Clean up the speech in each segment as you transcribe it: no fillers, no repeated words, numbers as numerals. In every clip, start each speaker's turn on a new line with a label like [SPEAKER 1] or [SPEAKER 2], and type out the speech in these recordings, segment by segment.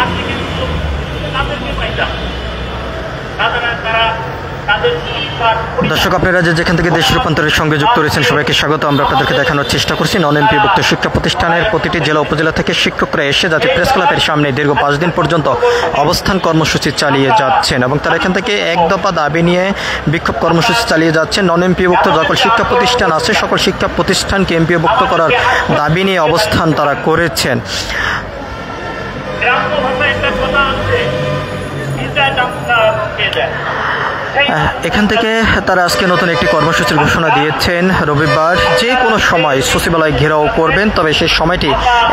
[SPEAKER 1] আজকে কিন্তু তাদেরকে পাইতাম তারা দর্শক আপনারা যেখান থেকে দেশ রূপান্তরের সঙ্গে যুক্ত রয়েছেন সবাইকে স্বাগত। আমরা আপনাদেরকে দেখানোর চেষ্টা করছি নন এমপিভুক্ত শিক্ষা প্রতিষ্ঠানের প্রতিটি জেলা উপজেলা থেকে শিক্ষকরা এসে জাতীয় প্রেস ক্লাবের সামনে দীর্ঘ 5 দিন পর্যন্ত অবস্থান কর্মসূচি চালিয়ে যাচ্ছেন এবং তারা এখান থেকে এক দফা দাবি নিয়ে বিক্ষোভ কর্মসূচি চালিয়ে যাচ্ছেন। নন এমপিভুক্ত সকল শিক্ষা প্রতিষ্ঠান আছে সকল শিক্ষা প্রতিষ্ঠানকে এমপিভুক্ত করার দাবি নিয়ে অবস্থান তারা করেছেন। এখান থেকে তারা আজকে নতুন একটি কর্মসূচির ঘোষণা দিয়েছেন। রবিবার যে কোনো সময় সচিবালয় ঘেরাও করবেন, তবে সেই সময়টি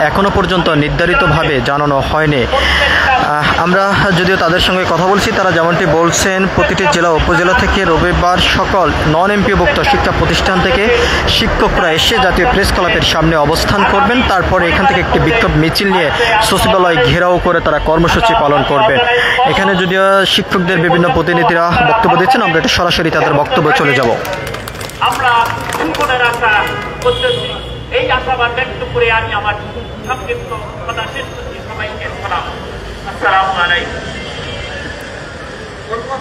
[SPEAKER 1] এখনো পর্যন্ত নির্ধারিতভাবে জানানো হয়নি। আমরা যদিও তাদের সঙ্গে কথা বলছি, তারা যেমনটি বলছেন প্রতিটি জেলা উপজেলা থেকে রবিবার সকল নন এমপিভুক্ত শিক্ষা প্রতিষ্ঠান থেকে শিক্ষকরা এসে জাতীয় প্রেস ক্লাবের সামনে অবস্থান করবেন। তারপরে এখান থেকে একটি বিক্ষোভ মিছিল নিয়ে সচিবালয় ঘেরাও করে তারা কর্মসূচি পালন করবেন। এখানে যদিও শিক্ষকদের বিভিন্ন প্রতিনিধিরা বক্তব্য দিচ্ছেন, আমরা এটা সরাসরি তাদের বক্তব্য চলে যাব। আমরা এই আশাবাদ ব্যক্ত করে আমি আমার সংক্ষিপ্ত কথা শেষ করছি। সবাইকে সালাম, আসসালামু আলাইকুম।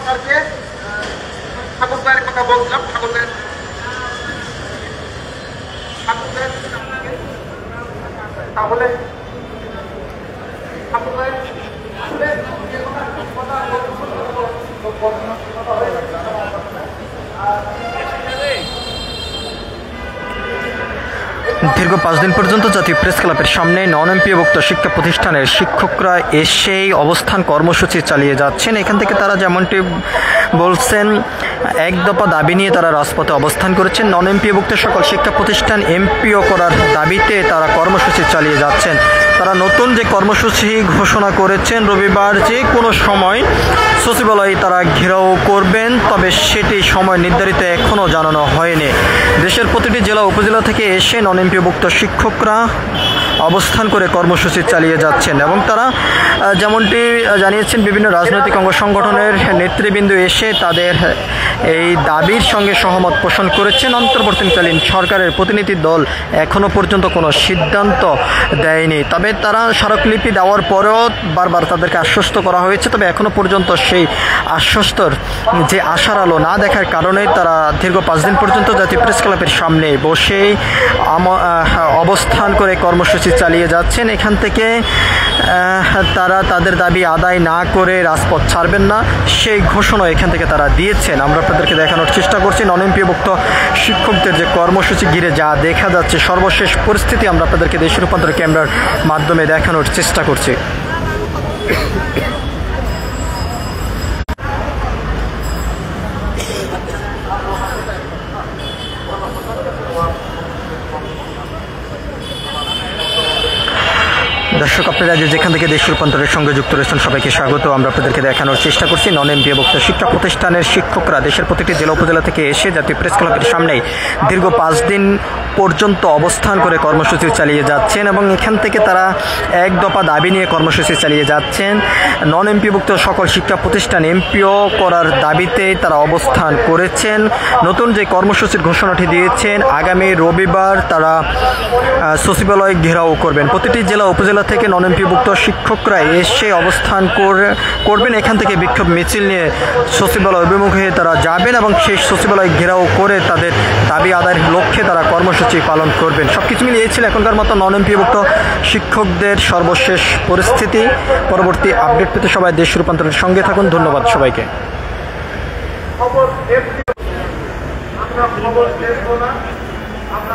[SPEAKER 1] স্যারকে ঠাকুর ভাইয়ের কথা বলছিলাম। ঠাকুর তাহলে ঠাকুর ভাই দীর্ঘ 5 দিন পর্যন্ত জাতীয় প্রেস ক্লাবের সামনে নন এমপিভুক্ত শিক্ষা প্রতিষ্ঠানের শিক্ষকরা এসেই অবস্থান কর্মসূচি চালিয়ে যাচ্ছেন। এখান থেকে তারা যেমনটি বলছেন এক দফা দাবি নিয়ে তারা রাজপথে অবস্থান করেছেন। নন এমপিভুক্ত সকল শিক্ষা প্রতিষ্ঠান এমপিও করার দাবিতে তারা কর্মসূচি চালিয়ে যাচ্ছেন। তারা নতুন যে কর্মসূচি ঘোষণা করেছেন রবিবার যে কোনো সময় সচিবালয় তারা ঘেরাও করবেন, তবে সেটি সময় নির্ধারিত এখনও জানানো হয়নি। দেশের প্রতিটি জেলা উপজেলা থেকে এসে নন এমপিভুক্ত শিক্ষকরা অবস্থান করে কর্মসূচি চালিয়ে যাচ্ছেন এবং তারা যেমনটি জানিয়েছেন বিভিন্ন রাজনৈতিক অঙ্গ সংগঠনের নেতৃবৃন্দ এসে তাদের এই দাবির সঙ্গে সহমত পোষণ করেছেন। অন্তর্বর্তীকালীন সরকারের প্রতিনিধি দল এখনও পর্যন্ত কোনো সিদ্ধান্ত দেয়নি, তবে তারা স্মারকলিপি দেওয়ার পরেও বারবার তাদেরকে আশ্বস্ত করা হয়েছে, তবে এখনও পর্যন্ত সেই আশ্বস্তর যে আশার আলো না দেখার কারণে তারা দীর্ঘ 5 দিন পর্যন্ত জাতীয় প্রেস ক্লাবের সামনে বসেই অবস্থান করে কর্মসূচি চালিয়ে যাচ্ছেন। এখান থেকে তারা তাদের দাবি আদায় না করে রাজপথ ছাড়বেন না, সেই ঘোষণা এখান থেকে তারা দিয়েছেন। আমরা আপনাদেরকে দেখানোর চেষ্টা করছি নন এমপিভুক্ত শিক্ষকদের যে কর্মসূচি ঘিরে যা দেখা যাচ্ছে সর্বশেষ পরিস্থিতি আমরা আপনাদেরকে দেশ রূপান্তর ক্যামেরার মাধ্যমে দেখানোর চেষ্টা করছি। দর্শক আপনারা যেখান থেকে দেশ রূপান্তরের সঙ্গে যুক্ত রয়েছেন সবাইকে স্বাগত। আমরা আপনাদেরকে দেখানোর চেষ্টা করছি নন এমপিভুক্ত শিক্ষা প্রতিষ্ঠানের শিক্ষকরা দেশের প্রতিটি জেলা উপজেলা থেকে এসে জাতীয় প্রেস ক্লাবের সামনে দীর্ঘ 5 দিন পর্যন্ত অবস্থান করে কর্মসূচি চালিয়ে যাচ্ছেন এবং এখান থেকে তারা এক দফা দাবি নিয়ে কর্মসূচি চালিয়ে যাচ্ছেন। নন এমপিভুক্ত সকল শিক্ষা প্রতিষ্ঠান এমপিও করার দাবিতে তারা অবস্থান করেছেন। নতুন যে কর্মসূচির ঘোষণাটি দিয়েছেন আগামী রবিবার তারা সচিবালয় ঘেরাও করবেন। প্রতিটি জেলা উপজেলা থেকে নন এমপিভুক্ত শিক্ষকরা এসে অবস্থান করবেন। এখান থেকে বিক্ষোভ মিছিল নিয়ে সচিবালয় অভিমুখে তারা যাবেন এবং সেই সচিবালয় ঘেরাও করে তাদের দাবি আদায়ের লক্ষ্যে তারা কর্মসূচি পালন করবেন। সবকিছু মিলিয়ে ছিল এখনকার মতো নন এমপিভুক্ত শিক্ষকদের সর্বশেষ পরিস্থিতি। পরবর্তী আপডেট পেতে সবাই দেশ রূপান্তরের সঙ্গে থাকুন। ধন্যবাদ সবাইকে।
[SPEAKER 2] খবর